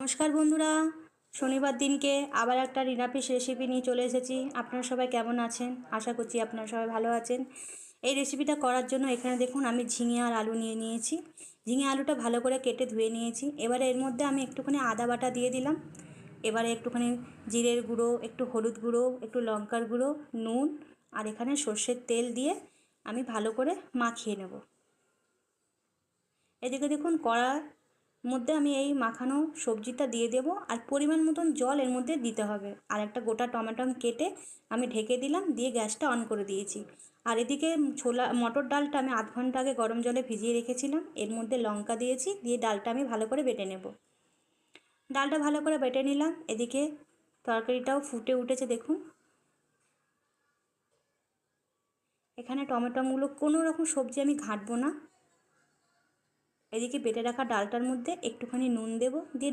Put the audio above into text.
নমস্কার বন্ধুরা, শনিবার দিনকে আবার একটা নিরামিষ রেসিপি নিয়ে চলে এসেছি। আপনারা সবাই কেমন আছেন? আশা করছি আপনারা সবাই ভালো আছেন। এই রেসিপিটা করার জন্য এখানে দেখুন আমি ঝিঙে আর আলু নিয়ে নিয়েছি। ঝিঙে আলুটা ভালো করে কেটে ধুয়ে নিয়েছি। এবারে এর মধ্যে আমি একটুখানি আদা বাটা দিয়ে দিলাম। এবারে একটুখানি জিরের গুঁড়ো, একটু হলুদ গুঁড়ো, একটু লঙ্কার গুঁড়ো, নুন আর এখানে সর্ষের তেল দিয়ে আমি ভালো করে মাখিয়ে নেব। এদিকে দেখুন কড়ার মধ্যে আমি এই মাখানো সবজিটা দিয়ে দেব, আর পরিমাণ মতন জল এর মধ্যে দিতে হবে। আর একটা গোটা টমেটো কেটে আমি ঢেকে দিলাম, দিয়ে গ্যাসটা অন করে দিয়েছি। আর এদিকে মটর ডালটা আমি আধ ঘন্টা আগে গরম জলে ভিজিয়ে রেখেছিলাম, এর মধ্যে লঙ্কা দিয়েছি, দিয়ে ডালটা আমি ভালো করে বেটে নেব। ডালটা ভালো করে বেটে নিলাম। এদিকে তরকারিটাও ফুটে উঠেছে দেখুন। এখানে টমেটোগুলো কোনো রকম সবজি আমি ঘাঁটবো না। এদিকে বেটে রাখা ডালটার মধ্যে একটুখানি নুন দেব, দিয়ে